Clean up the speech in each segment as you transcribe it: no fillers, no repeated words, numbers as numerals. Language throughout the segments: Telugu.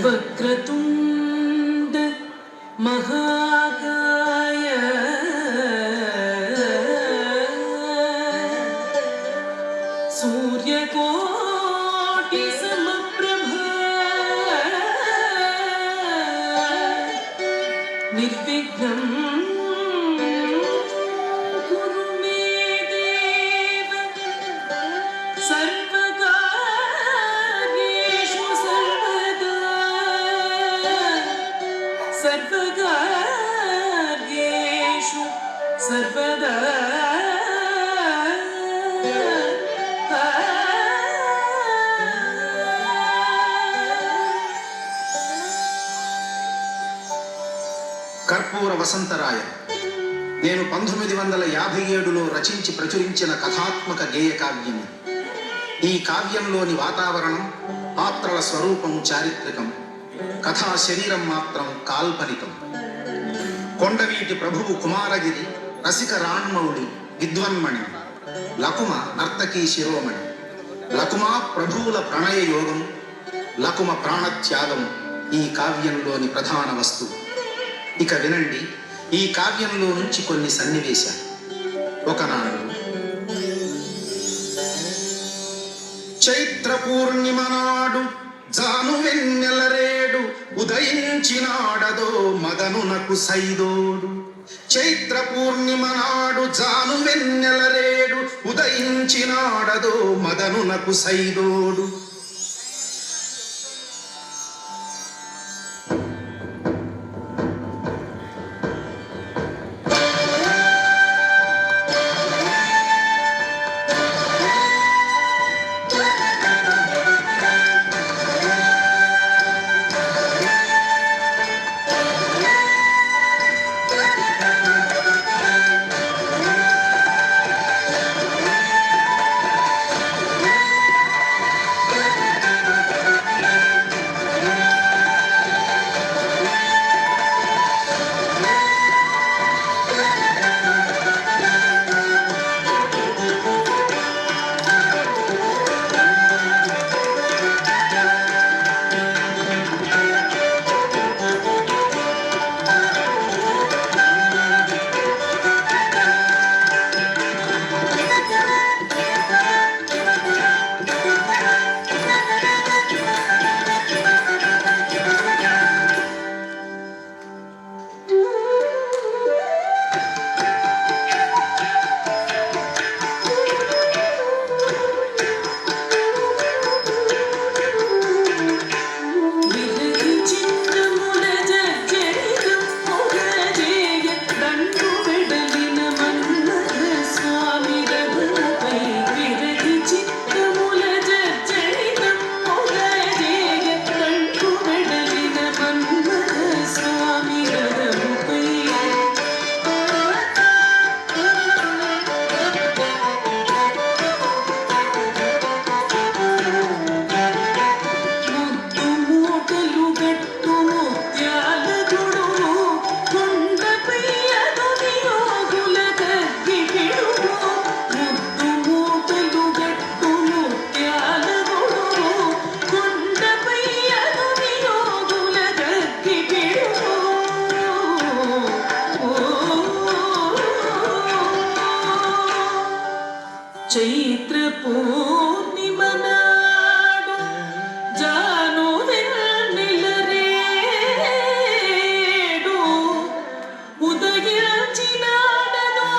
वक्रतुंड महाकाय सूर्यकोटि समप्रभा निर्विघ्नं कुरु मे देव सर्वकार्येषु सर्वदा सर्वकार्येषु सर्वदा కర్పూర వసంతరాయ నేను 1957లో రచించి ప్రచురించిన కథాత్మక గేయ కావ్యం. ఈ కావ్యంలోని వాతావరణం, పాత్రల స్వరూపం చారిత్రకం, కథా శరీరం మాత్రం కాల్పనికం. కొండవీటి ప్రభువు కుమారగిరి రసిక రాణ్మౌళి విద్వన్మణి, లకుమ నర్తకీ శిరోమణి. లకుమా ప్రభువుల ప్రణయ యోగం, లకుమ ప్రాణత్యాగం ఈ కావ్యంలోని ప్రధాన వస్తువు. ఇక వినండి ఈ కావ్యంలో నుంచి కొన్ని సన్నివేశాలు. ఒకనాడు చైత్ర పూర్ణిమ నాడు జాను వెన్నెలరేడు ఉదయించినాడదో మదనునకు సైదోడు. చైత్ర పూర్ణిమ నాడు జాను వెన్నెలరేడు ఉదయించినాడదో మదనునకు సైదోడు. చైత్ర పూర్ణిమ నాడు జాను వెన్నెలరేడు ఉదయించినాడదో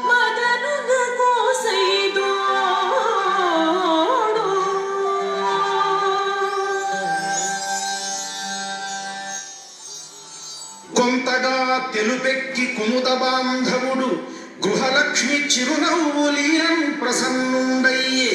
మదనునకు సైదోడు. కొంతగా తెలుపెక్కి కుముద బాంధవుడు గృహలక్ష్మి చిరునవ్వులీనం ప్రసన్నుండయ్యే.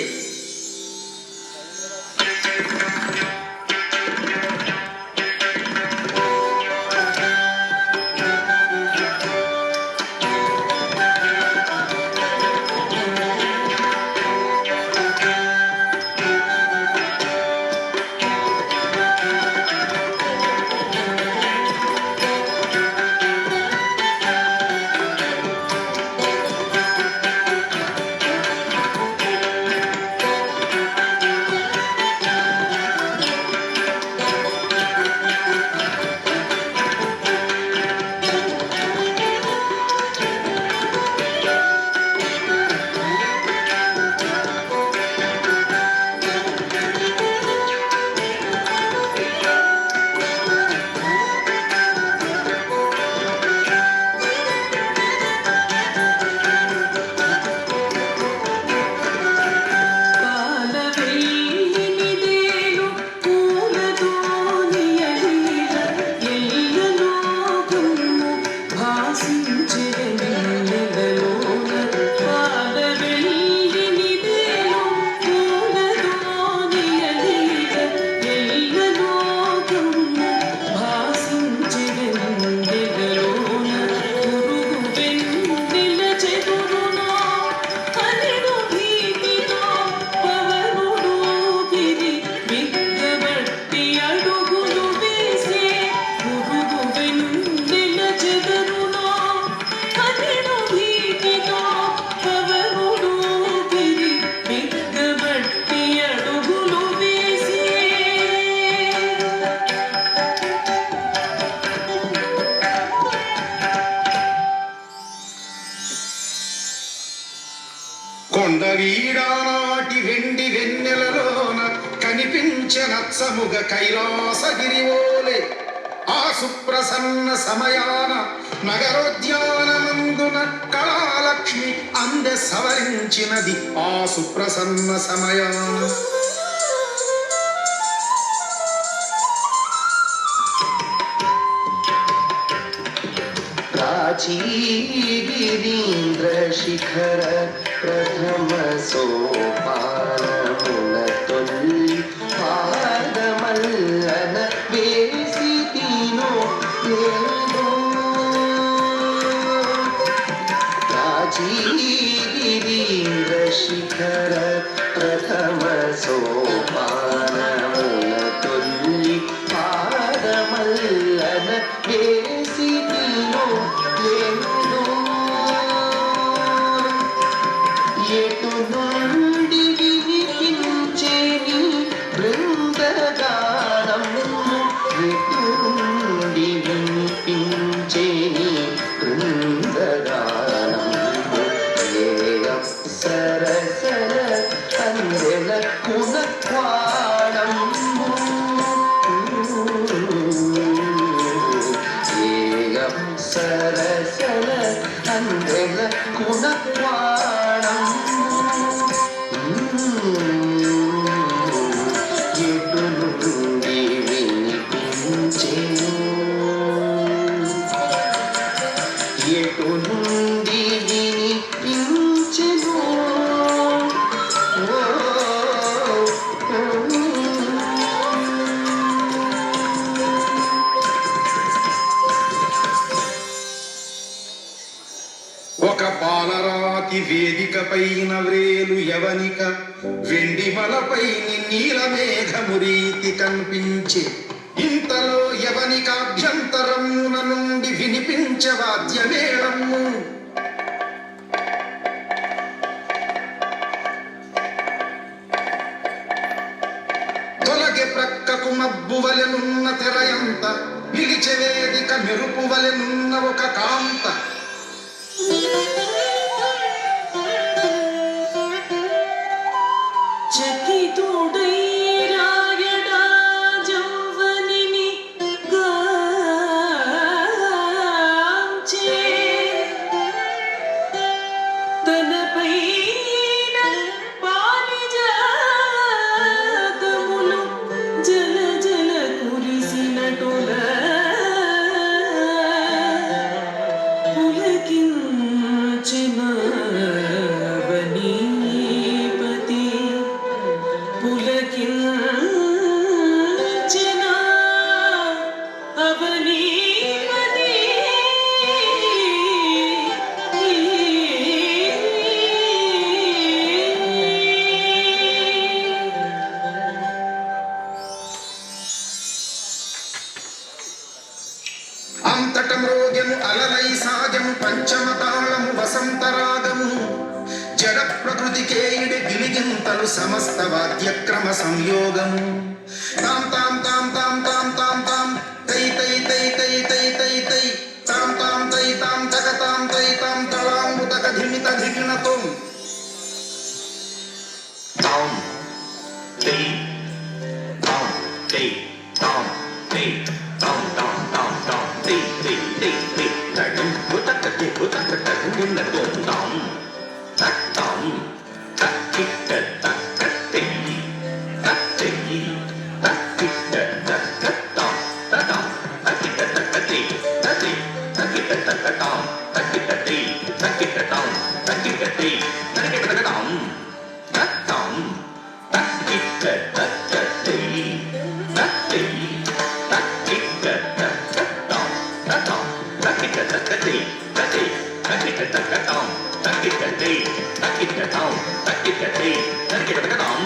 వత్సముగ కైలాసగిరివోలే ఆ సుప్రసన్న సమయాన నగరోద్యానమందున కళాలక్ష్మి అందె సవరించినది ఆ సుప్రసన్న సమయాన. గిరీంద్ర శిఖర ప్రథమ సోపానమున తొల్లి పాదమల్లన వేసి తీను లేను. గిరీంద్ర శిఖర ప్రథమ సోపానమున తొల్లి పాదమల్లన వేసి తీను లేను. ఎటు నుండి వినిపించేని బృందగానము, ఎటు నుండి వినిపించేని బృందగానము, ఏ అప్సరసల అందెల కునక్వాణము, ఏ అప్సరసల అందెల కునక్వాణం, ఎటు నుండి వినిపించెను, ఎటు నుండి వినిపించెను. ఒక పాలరాతి వేదిక పైన వ్రేలు యవనిక వెండి మలపైని నీలమేఘమురీతి కనిపించే. ఇంతలో యవనికాభ్యంతరమున నుండి వినిపించే వాద్యమేళము. తొలగే ప్రక్కకు మబ్బు వలెనున్న తెరయంత, నిలిచే వేదిక మెరుపు వలెనున్న ఒక కాంత. చకితుడై రాయడా జౌవనిని గాంచే, తనపైన పారిజాతములు జల జల కురిసినటుల పులకించిన వనీపతి, పులకించిన అవనీపతి. అంతట మ్రోగెము అలలై సాగెము పంచమ తాళము వసంతరాగము. జడ ప్రకృతికేయుడి గిలిగింతలు సమస్త వాద్యక్రమ సంయోగము. తాం తాం తాం తాం తాం తాం తాం తై తై తై తై తై తై తై తాం తాం తై తాం తక తాం తై తాం తళాంబు తక ధిమిత ధిగిణతో. తాం తై తాం తై తాం తై తాం తాం తాం తాం తై తై తై తై తగం ఉతకటి ఉతకటం విన్నతో తాం తత్తాం తక్కిట తక్కటి తక్కటి తక్కిట తక్కటాం తతాం తక్కిట తక్కటి తతి తక్కిట తక్కటాం తక్కిటటి తక్కిటటాం తక్కిటటి తక్కిటటాం తత్తాం తక్కిట తక్కటి తతి తక్కిట తక్కటాం తతాం తక్కిట తక్కటి తతి తక్కిట తక్కటాం తక్కిటటి తక్కిటటాం తక్కిటటి తక్కిటటాం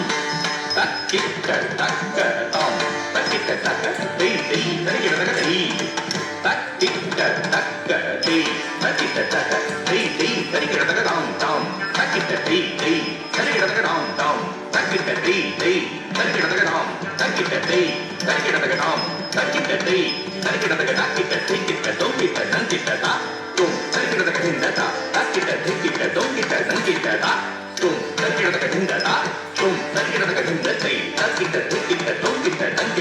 తక్కిట తక్కటాం తక్కిట తక్కటి తక్కిటటి తక్కిట తక్కటి తక్కిట తక్కటి తక్కిటటాం తాం తక్కిటటి తక్కిటటాం తాం తక్కిటటి తక్కిటటాం తక్కిటటి తక్కిటటాం తక్కిటటి తక్కిటటి తక్కిట నంకిట తుం తక్కిటట తక్కిట దిక్కిట దొంకిట నంకిట తుం తక్కిటట తుం తక్కిటట తక్కిట దిక్కిట దొంకిట నంకిట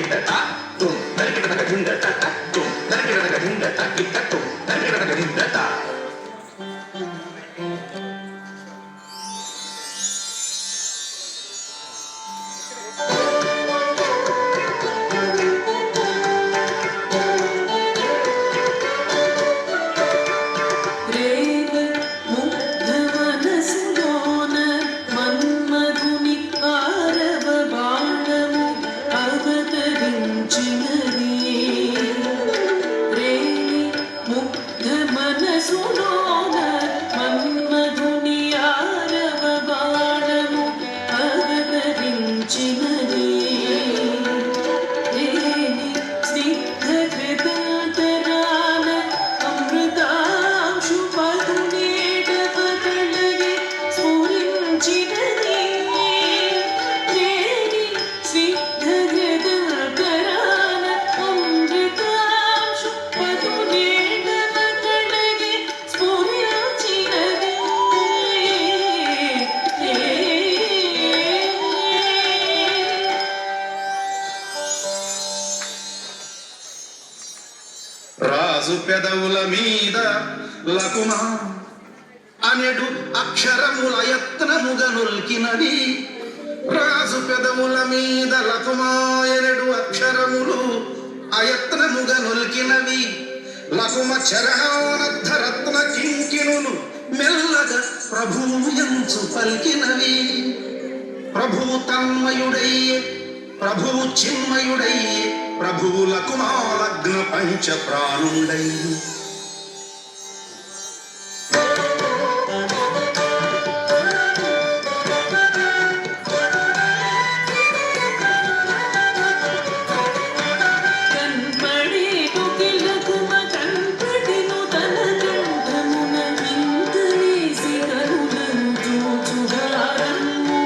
రేవ ముగ్ధ మనసులోన మన్మధుని ఆరవ బాణము అవతరించినది. రేవి ముగ్ధ మనసులోన మన్మధుని ఆరవ బాణము అవతరించినది. రేవి స్నిగ్ధ కృతాంతరాన అమృతాంశు పదునేటవ కళగే స్ఫురించినది. రేవి స్నిగ్ధ కృతాంతరాన అమృతాంశు పదునేటవ కళగే స్ఫురించినది. రాజు పెదవుల మీద లకుమా అనెడు అక్షరముల యత్నముగ నొల్కినవి. రాజు పెదవుల మీద లకుమాయనెడు అక్షరములు అయత్నముగ నొల్కినవి. లకుమ చరణానద్ధరత్న కింకిణులు మెల్లగా ప్రభుయంచు పలికినవి. ప్రభువు తన్మయుడయ్యే, ప్రభువు చిన్మయుడయ్యే, ప్రభువు లకుమాలగ్న పంచ ప్రాణుండై. కన్పడేటు కిలకుమ కన్పడిను తన కంఠమున వింతలేసి కనులను చూచుగారము.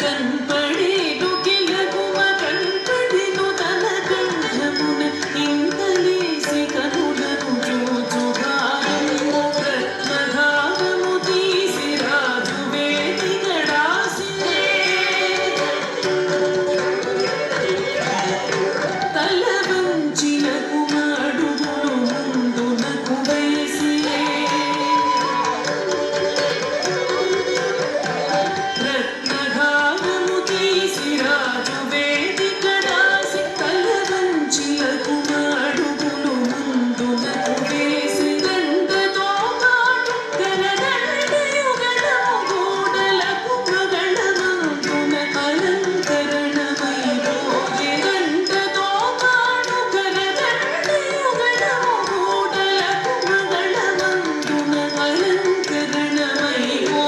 కన్పడేటు కిలకుమ కన్పడిను తన కంఠమున వింతలేసి కనులను చూచుగారము. రత్నధారము తీసి రాజు వేదికడాసినే. తల వంచిన కుమారుడును ముందునకు వేసి. రత్నధారము తీసి రాజు వేదికడాసి. తల వంచిన కుమారుడును ముందునకు వేసి. దండతో పాటు గలదండయుగళము గూడలకు మగళమందున అలంకరణమైపోయె. దండతో పాటు గలదండయుగళము గూడలకు మగళమందున అలంకరణమైపోయె.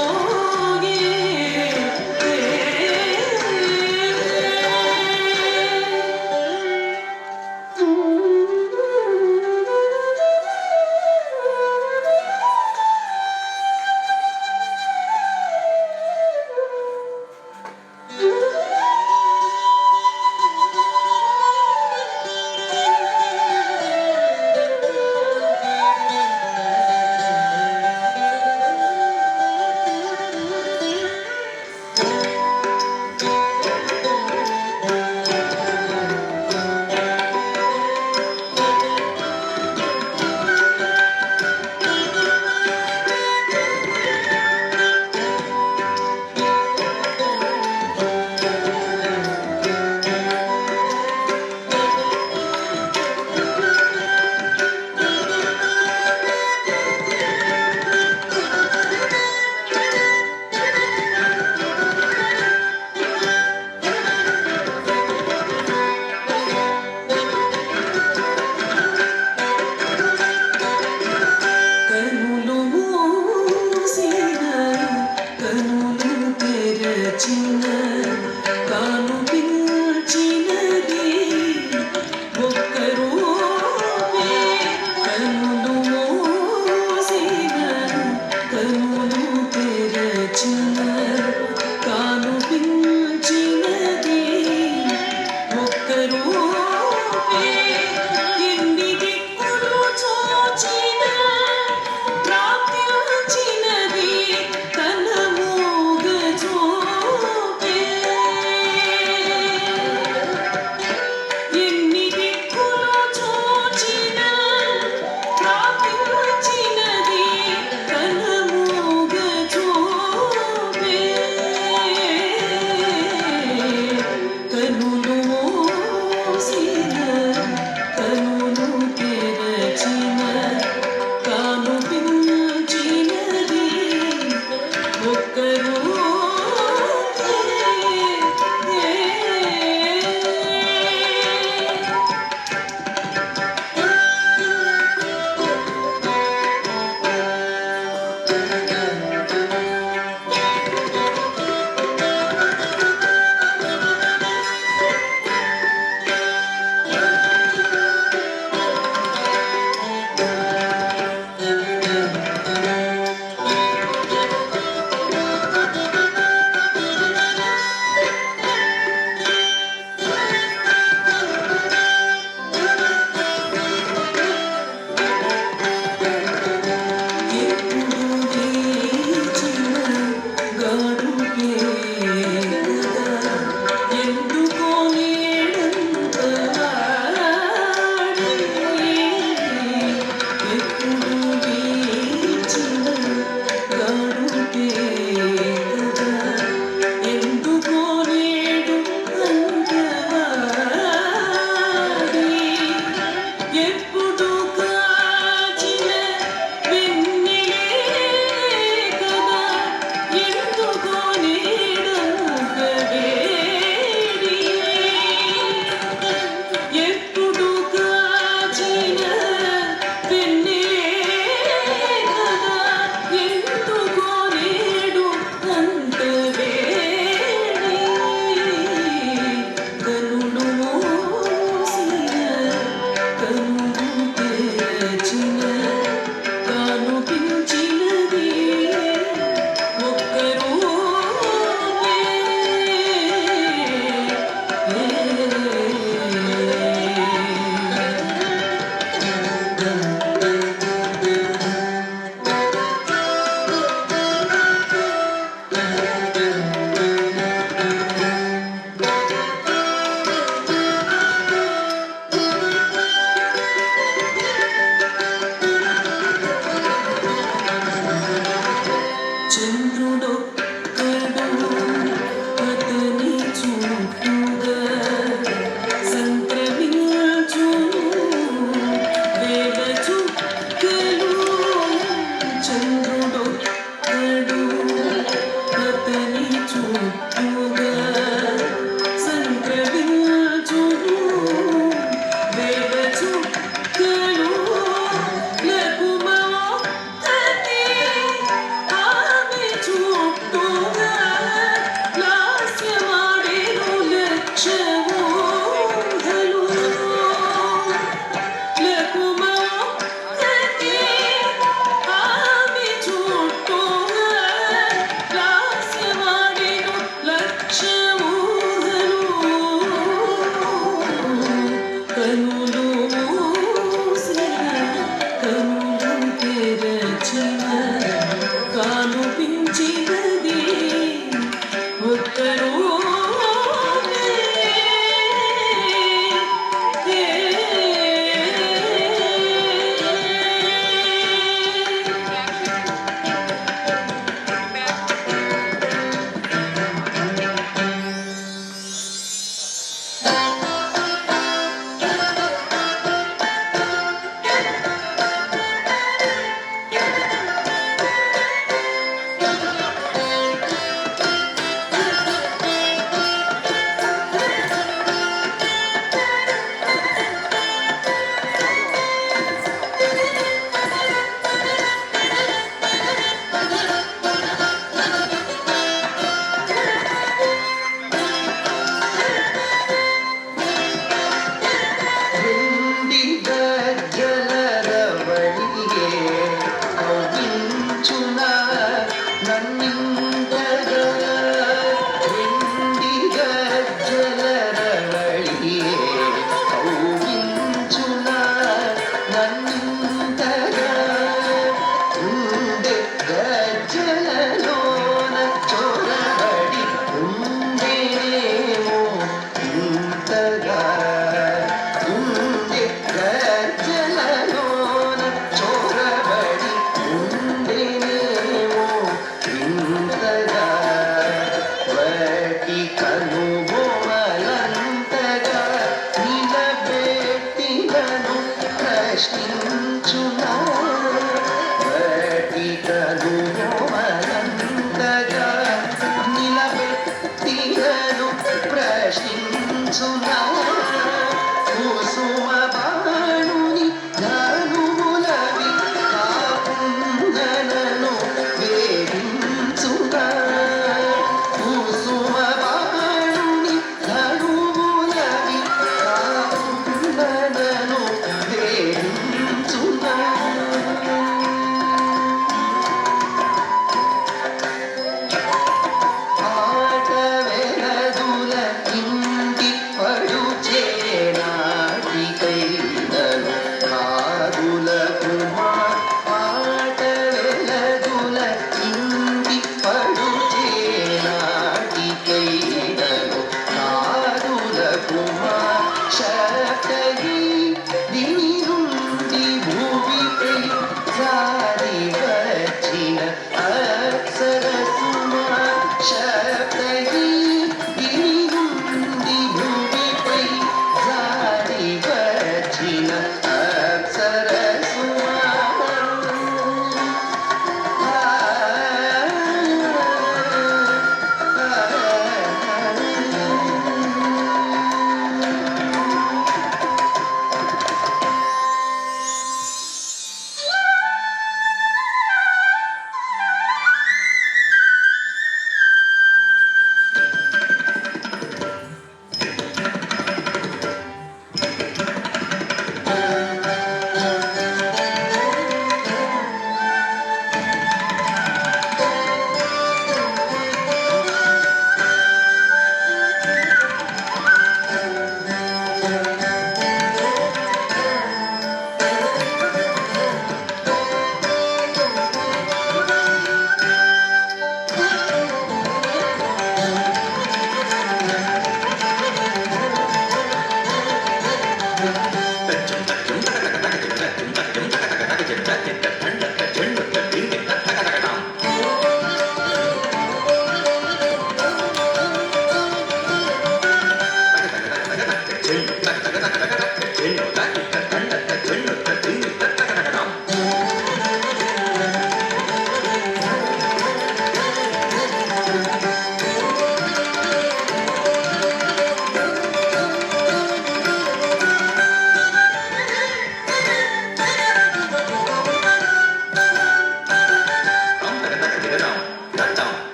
కనులు మూసిన కనులు తెరచిన కాను పిల్చినది ఒక్కరూపే. కనులు మూసిన కనులు తెరచిన కాను పిల్చినది ఒక్కరూపే. ఎన్ని దిక్కులు చూచిన ప్రాప్తించినది తన మూగ చూపే. ఊహలు కనులు మూసిన కనులు తెరచిన కానుపించినది ఒక్కరు వెండి గజ్జల రవళియే కవ్వించున నన్నింతగా. వెండి గజ్జల రవళియే కవ్వించున నన్నింతగా. ఉండే గజ్జలలోన చొరబడి ఉండేనేమో ఇంతగా. ఉండే గజ్జలలోన చొరబడి ఉండేనేమో ఇంతగా. వటి కనుబొమలంతగా నిలబెట్టినను ప్రశ్నించునా. వటి కనుబొమలంతగా నిలబెట్టినను ప్రశ్నించునా. కుసుమ బాణుని ధనుములవి కాకుందనను వేధించునా. కుసుమ బాణుని ధనుములవి కాకుందనను వేధించునా. ఆట వెలదుల ఇంటి పడుచే నాటికైనను కాదుల కుమార్. ఆట వెలదుల ఇంటి పడుచే నాటికైనను కాదుల కుమార్. శతగి దిని నుండి భూమిపై జారి వచ్చిన అప్సరసుమా. శతగి దిని నుండి భూమిపై జారి వచ్చిన అప్సరసుమా.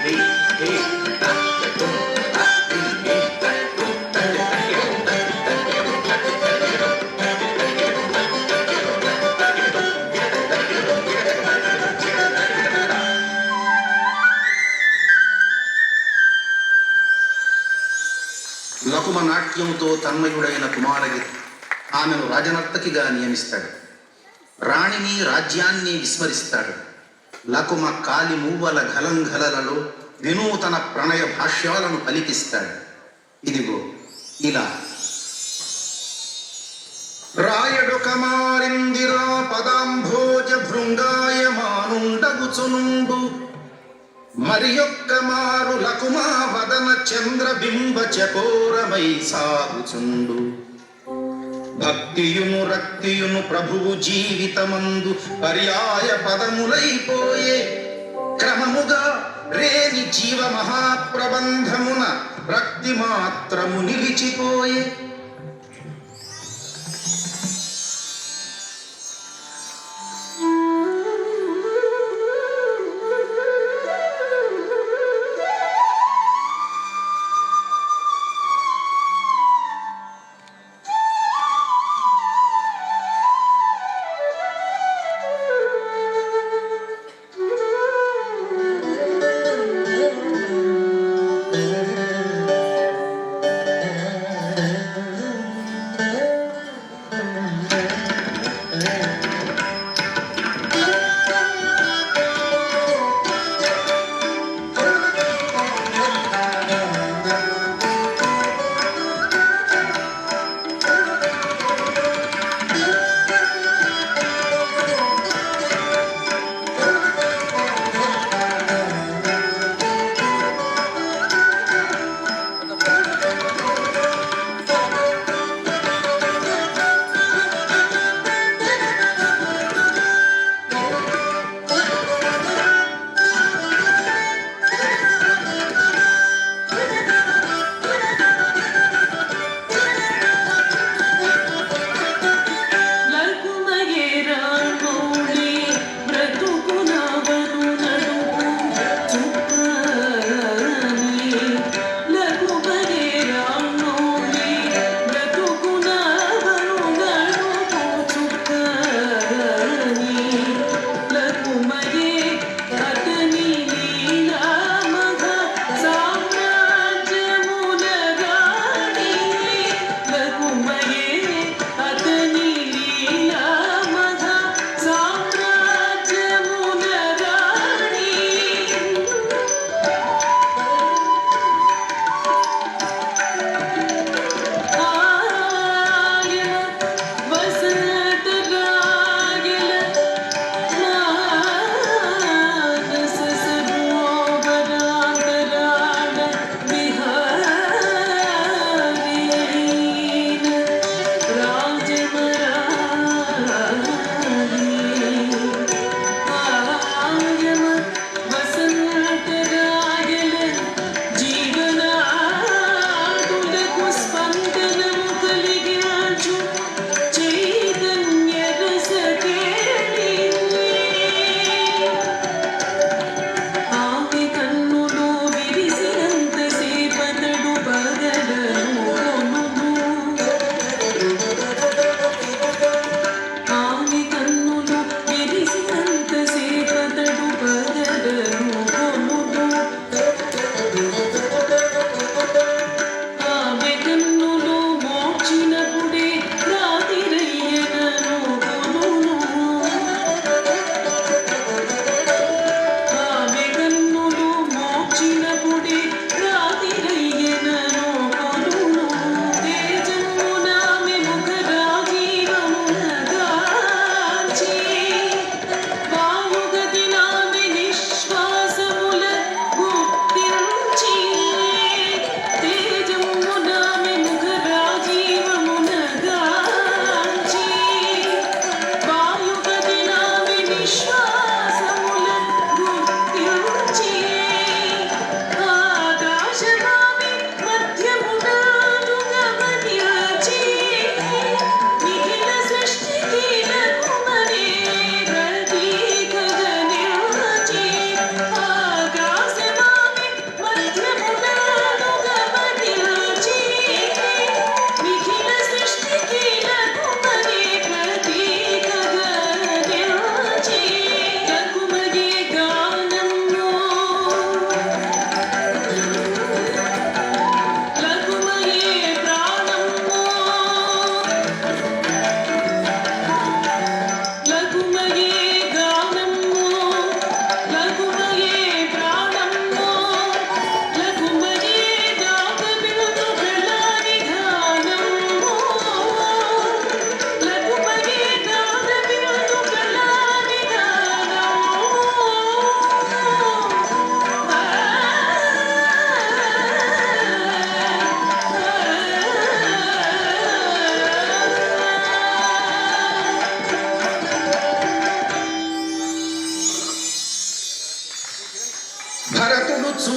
లకుమ నాట్యంతో తన్మయుడైన కుమారగిరి ఆమెను రాజనర్తకిగా నియమిస్తాడు. రాణిని రాజ్యాన్ని విస్మరిస్తాడు. లకుమ కాలి మూవల ఘలంఘలలలో వినూతన ప్రణయ భాష్యాలను పలికిస్తాడు. ఇదిగో ఇలా. రాయడొక మారిందిరా పదాంభోజ భృంగాయమానుండగుచునుండు మరి యొక్క మారు లకుమా వదన చంద్రబింబ చకోరమై సాగుచుండు. భక్తియును రక్తియును ప్రభువు జీవితమందు పర్యాయ పదములైపోయే క్రమముగా రేని జీవ మహాప్రబంధమున రక్తి మాత్రము నిలిచిపోయే.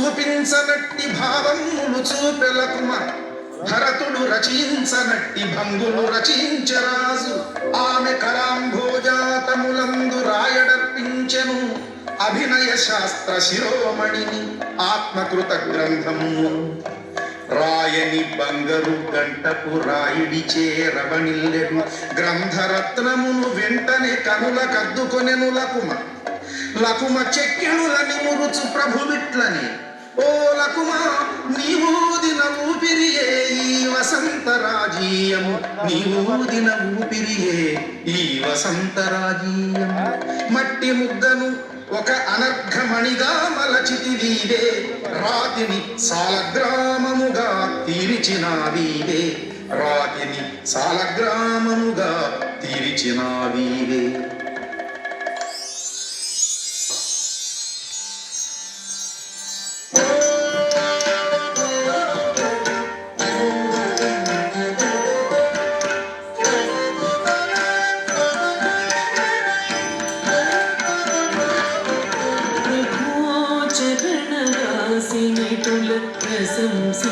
చూపించనట్టి భావములు చూపెలకుమ భరతుడు రచించనట్టి భంగులు రచించరాజు ఆమె కరాంభోజాతములందు రాయడర్పించెను అభినయ శాస్త్ర శిరోమణిని ఆత్మకృత గ్రంథము రాయని బంగరు గంటపు రాయిడి చేరవనిల్లెడు గ్రంథరత్నమును వెంటనే కనుల కద్దుకొనెను లకుమ చెక్కిణులని మురుచు ప్రభువిట్లని ఓ లకుమ నీవూదిన ఊపిరియే ఈ వసంతరాజీయము నీవూదిన ఊపిరియే ఈ వసంతరాజీయము మట్టి ముద్దను ఒక అనర్ఘమణిగా మలచితివీవే రాతిని సాలగ్రామముగా తీర్చినావీవే రాతిని సాలగ్రామముగా తీర్చినావీవే.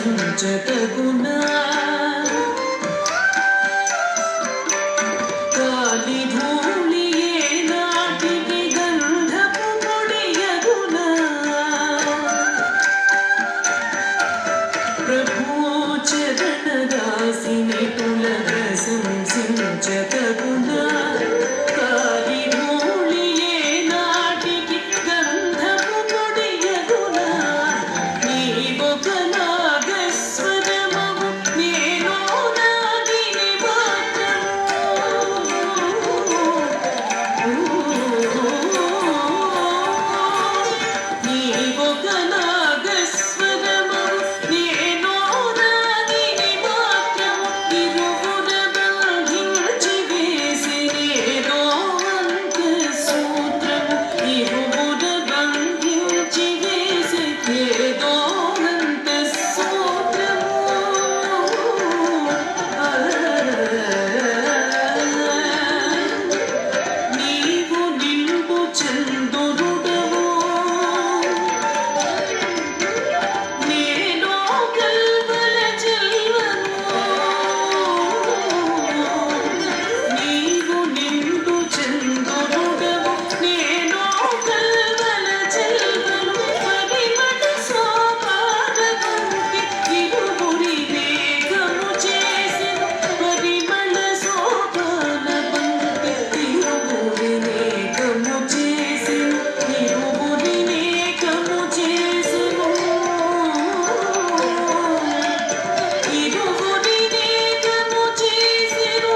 ప్రశంసించతగునా కాలి ధూళియే నాటికి గంధపు పొడియగునా ప్రభువో చరణదాసినిటుల ప్రశంసించతగునా కాలి ధూళియే నాటికి గంధపు పొడియగునా నీవొక నాగస్వరమవు నేను నాగిని మాత్రము నీవొక నాగస్వరమవు నేను నాగిని మాత్రము ఇరువుర బంధించి వేసి నేనో అంతఃసూత్రము ఇరువుర బంధించి వేసి ఏదో నీవు నింపు చందురుడవు నేను కల్వల చెల్వను నీవు నింపు చందురుడవు నేను కల్వల చెల్వను పరిమళ సోపానవంతి ఇరువురి వేగము చేసెను పరిమళ సోపానవంతి ఇరువురి వేగము చేసెను ఇరువురి వేగము చేసెను ఇరువురి వేగము చేసెను.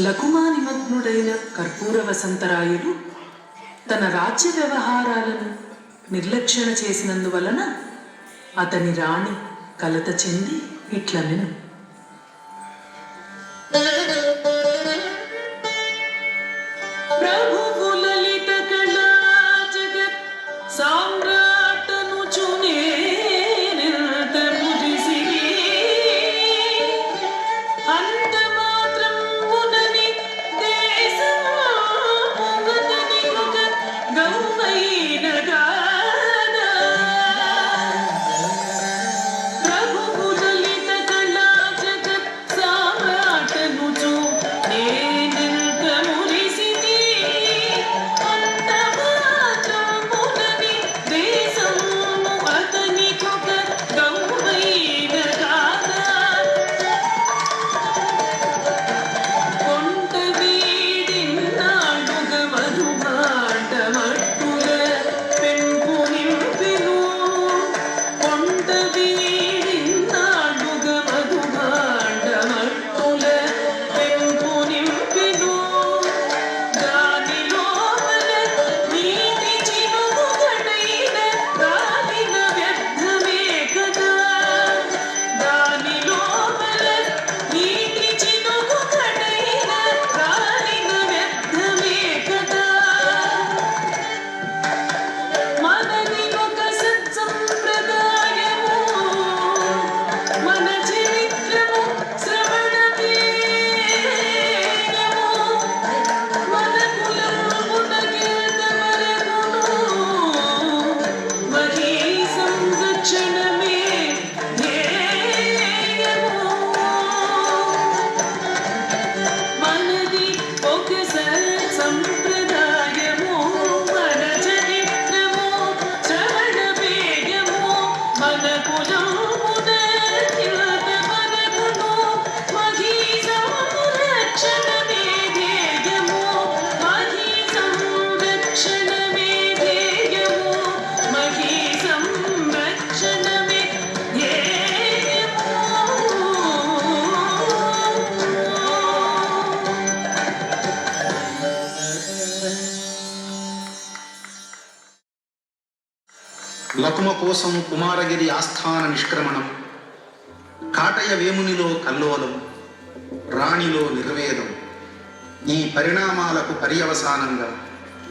లకుమానిమగ్నుడైన కర్పూర వసంతరాయుడు తన రాజ్య వ్యవహారాలను నిర్లక్ష్యణ చేసినందువలన అతని రాణి కలత చెంది ఇట్లనెను. ప్రభువు లలిత కళా జగత్ సామ్రాటను చునేనంత మురిసిరి అంత మాత్రం మునని దేశమా పొగతని ఒక గౌమైన గాన ప్రభువు లలిత కళా జగత్ సామ్రాటను చూ లకుమ కోసం కుమారగిరి ఆస్థాన నిష్క్రమణం, కాటయ వేమునిలో కల్లోలం, రాణిలో నిర్వేదం, ఈ పరిణామాలకు పర్యవసానంగా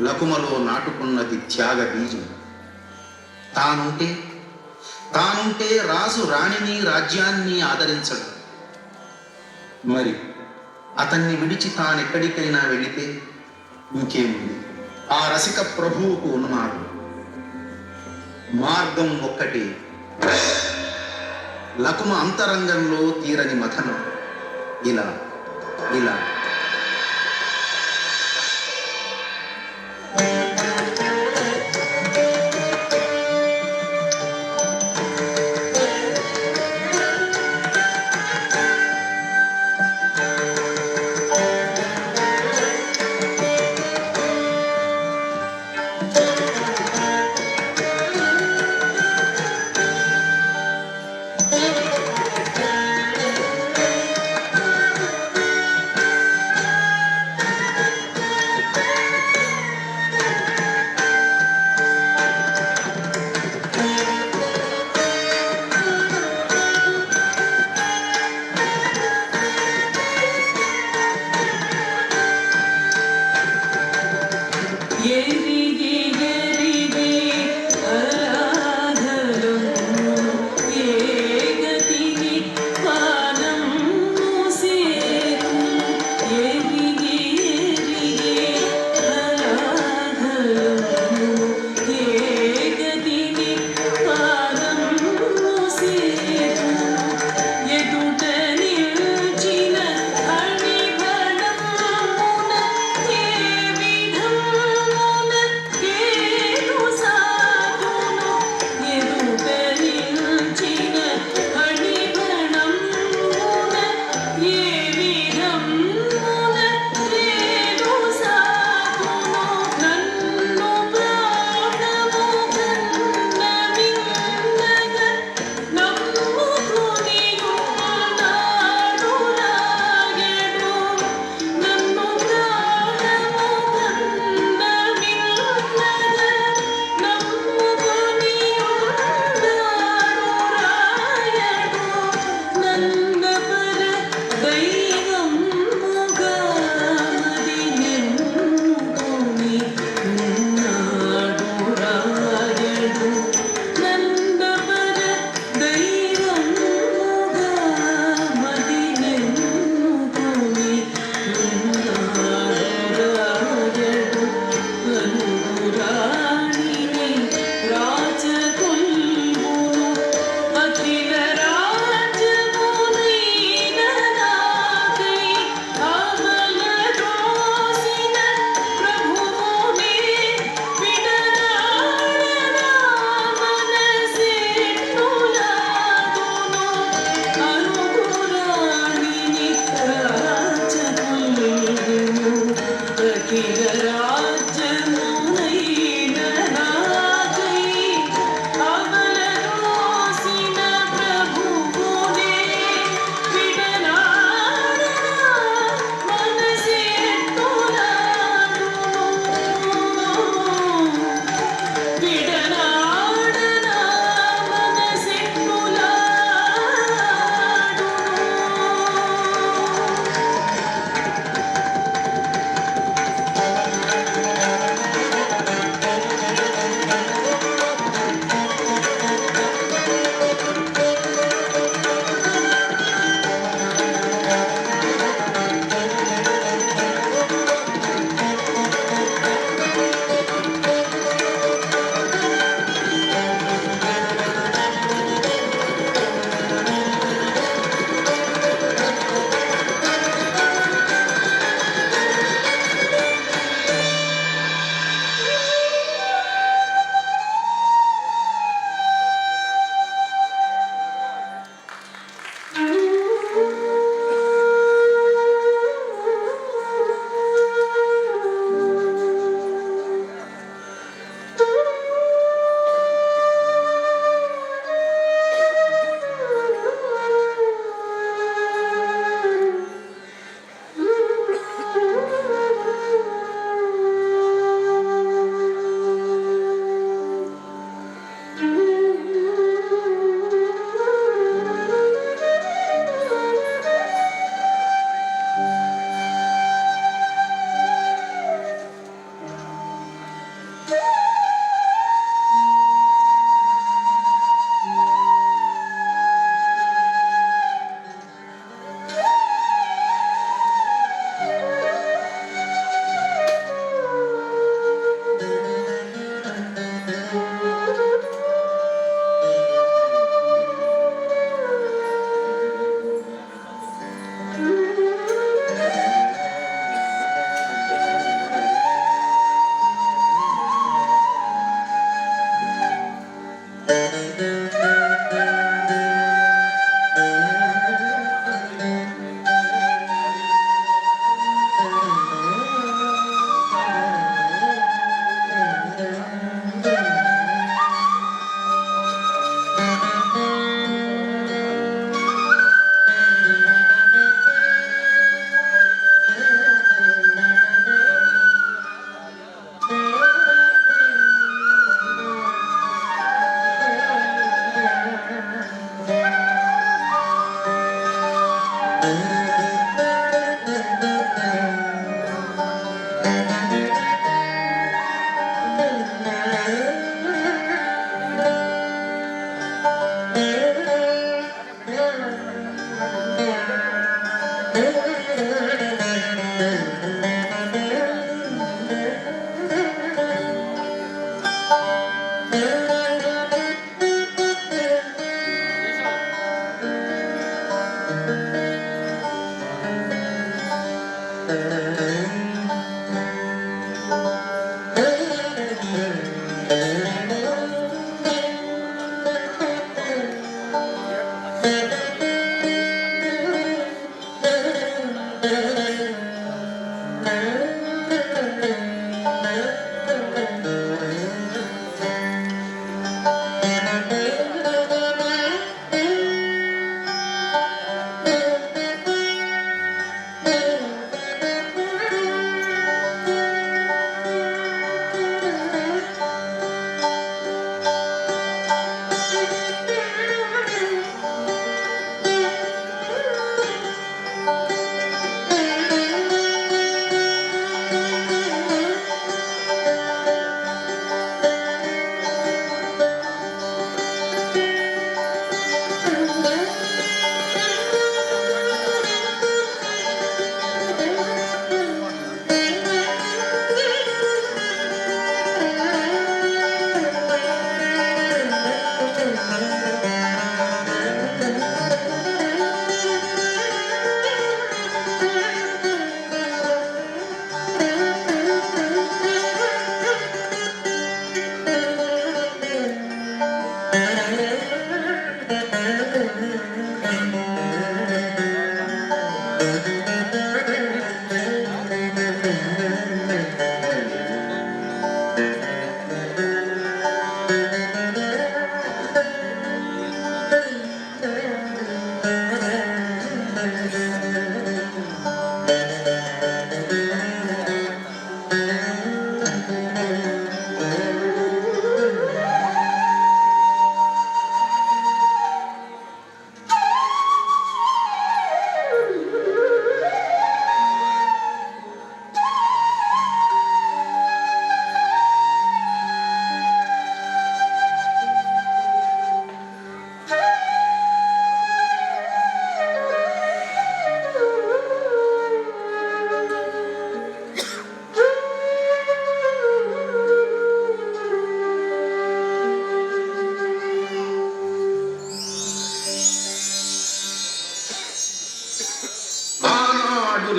లకుమలో నాటుకున్నది త్యాగ బీజం. తానుంటే రాజు రాణిని రాజ్యాన్ని ఆదరించడు. మరి అతన్ని విడిచి తానెక్కడికైనా వెళితే ఇంకేముంది? ఆ రసిక ప్రభువుకు ఉన్నాడు మార్గం ఒక్కటే. లకుమ అంతరంగంలో తీరని మథనం ఇలా ఇలా ఎరిగి ఎరిగి అరాధలు ఏగతిని పానం మూసేరు. ఎరిగి ఎరిగి అరాధలు ఏగతిని పానం మూసేరు. ఎదుట నిల్చిన అణిబణమున ఏ విధమున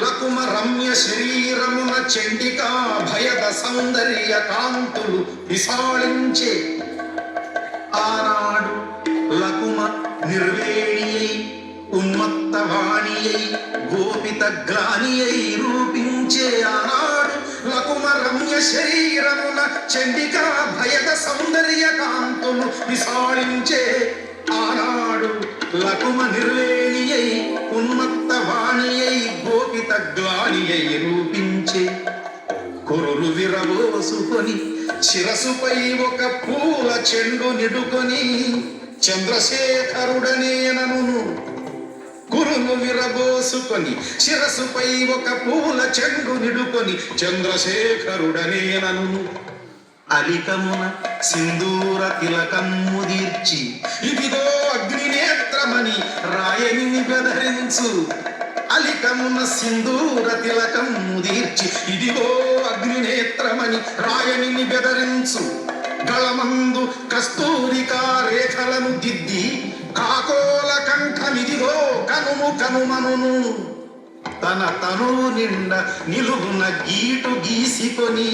లకుమ రమ్య శరీరమున చండికా భయద సౌందర్య కాంతులు విశాళించే ఆనాడు లకుమ నిర్వేణియై ఉన్మత్తవాణియై గోపిత గ్లానియై రూపించే ఆనాడు లకుమ రమ్య శరీరమున చండికా భయద సౌందర్య కాంతులు విశాళించే ఆనాడు లకుమ నిర్వేణియై ఉన్మత్తవాణియై గోపిత గ్లానియై రూపించే కురులు విరబోసుకొని శిరసుపై ఒక పూల చెండు నిడుకొని చంద్రశేఖరుడనేనను కురులు విరబోసుకొని శిరసుపై ఒక పూల చెండు నిడుకొని చంద్రశేఖరుడనేనను అలికమున సింధూర తిలకమ్ము దీర్చి ఇదిగో అగ్నినేత్రమని రాయని బెదరించు అలికమున సింధూర తిలకమ్ము దీర్చి ఇదిగో అగ్నినేత్రమని రాయని బెదరించు గళమందు కస్తూరికా రేఖలను దిద్ది కాకోల కంఠమిదిగో కనుము కనుమనును తన తనువు నిండా నిలువున గీటు గీసికొని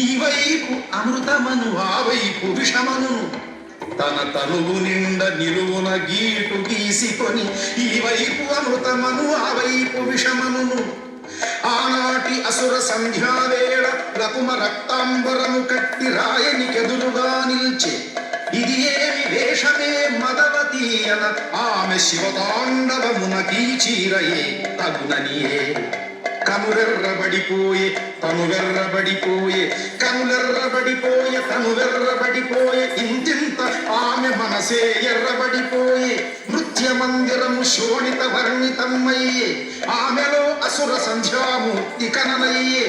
ఈ వైపు అమృతమను ఆ వైపు విషమను తన తనువు నిండా నిలువున గీటు గీసికొని ఈ వైపు అమృతమను ఆ వైపు విషమను ఆనాటి అసుర సంధ్యావేళ లకుమ రక్తాంబరము కట్టి రాయనికెదురుగా నిల్చే ఇది ఏమి వేషమే మదవతి అన ఆమె శివతాండవమున కీచీరయే తగుననియే కనులెర్రబడిపోయే తనువెర్రబడిపోయే కనులెర్రబడిపోయే తనువెర్రబడిపోయే ఇంతింత ఆమె మనసే ఎర్రబడిపోయే నృత్య మందిరము శోణిత వర్ణితమయ్యే ఆమెలో అసుర సంధ్యామూర్తి కననయ్యే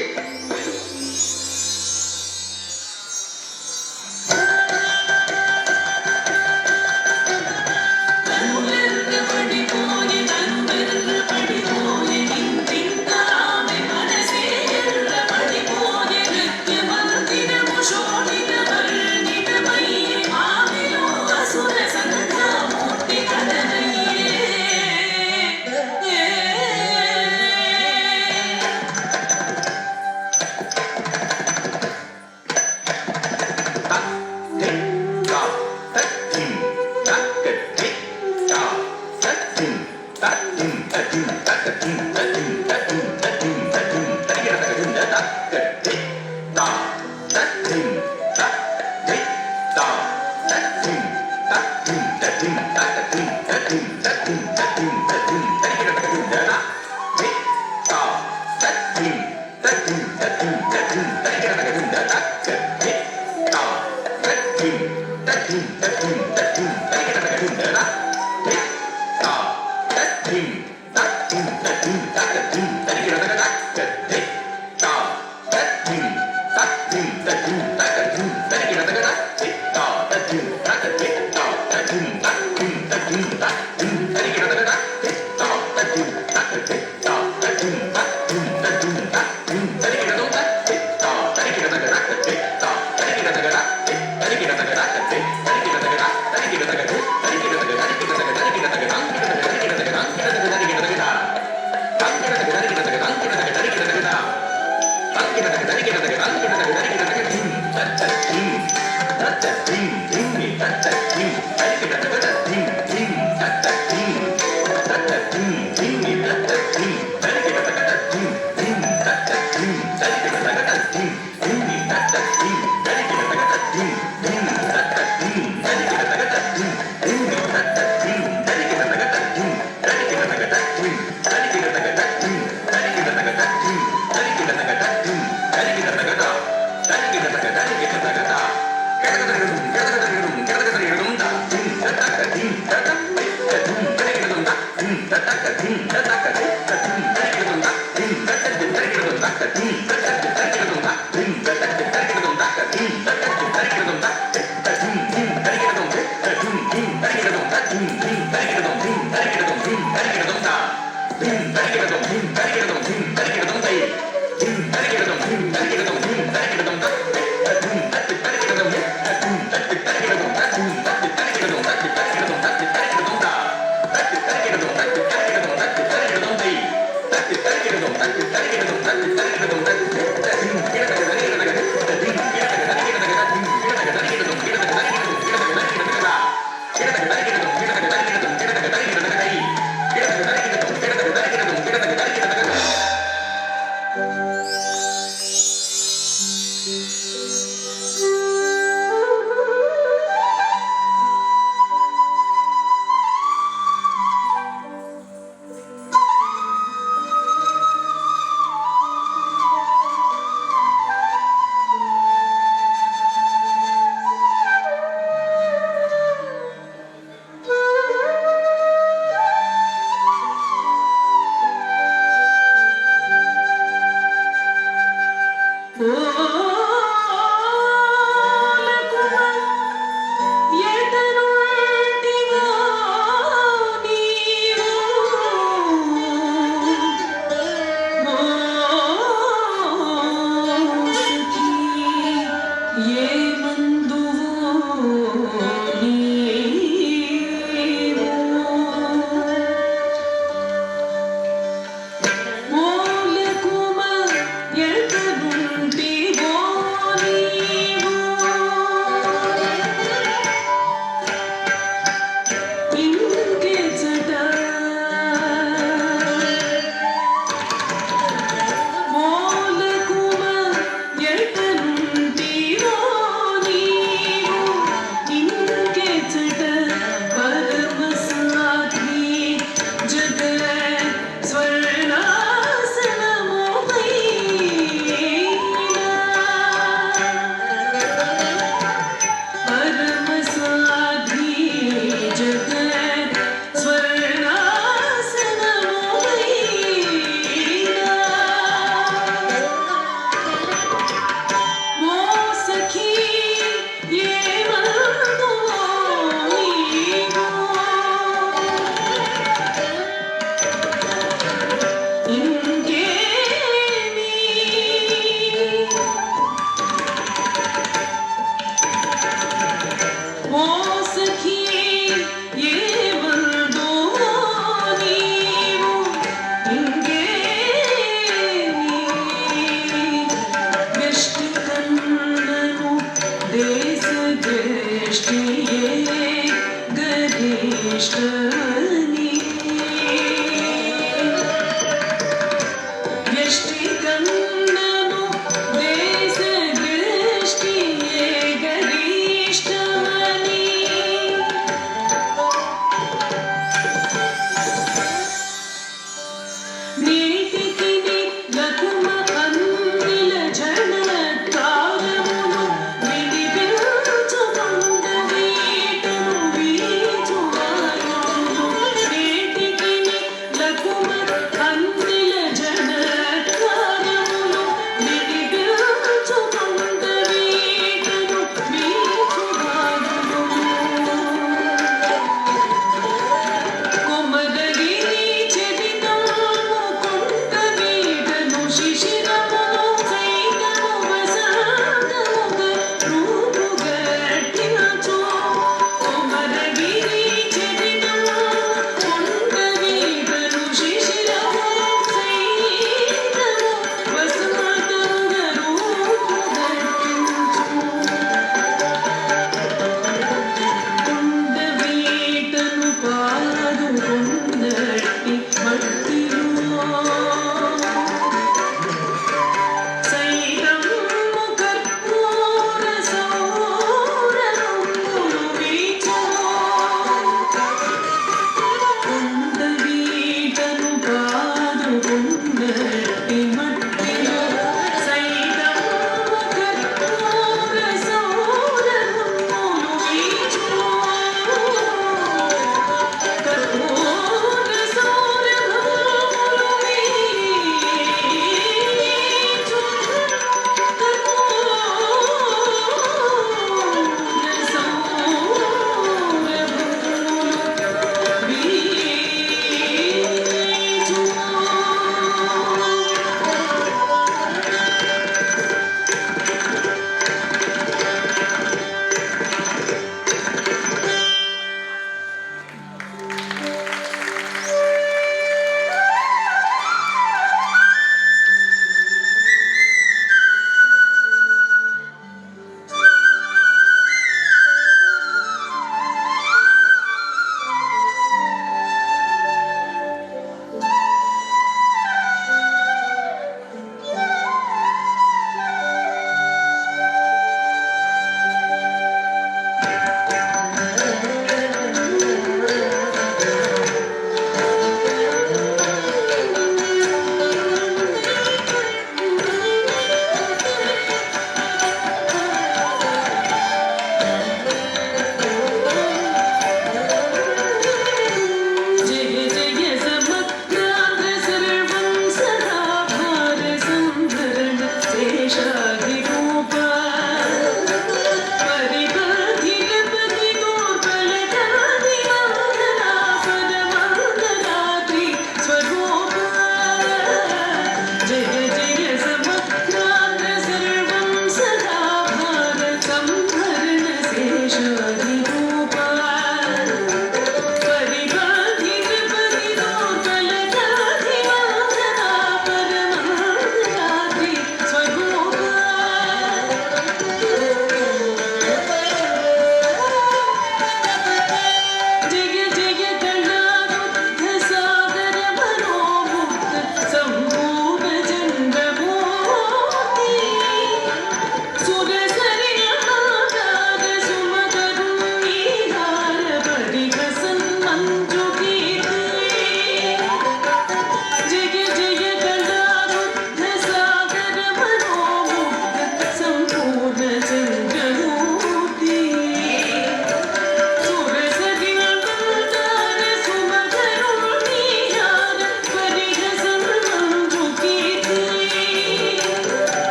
ఓ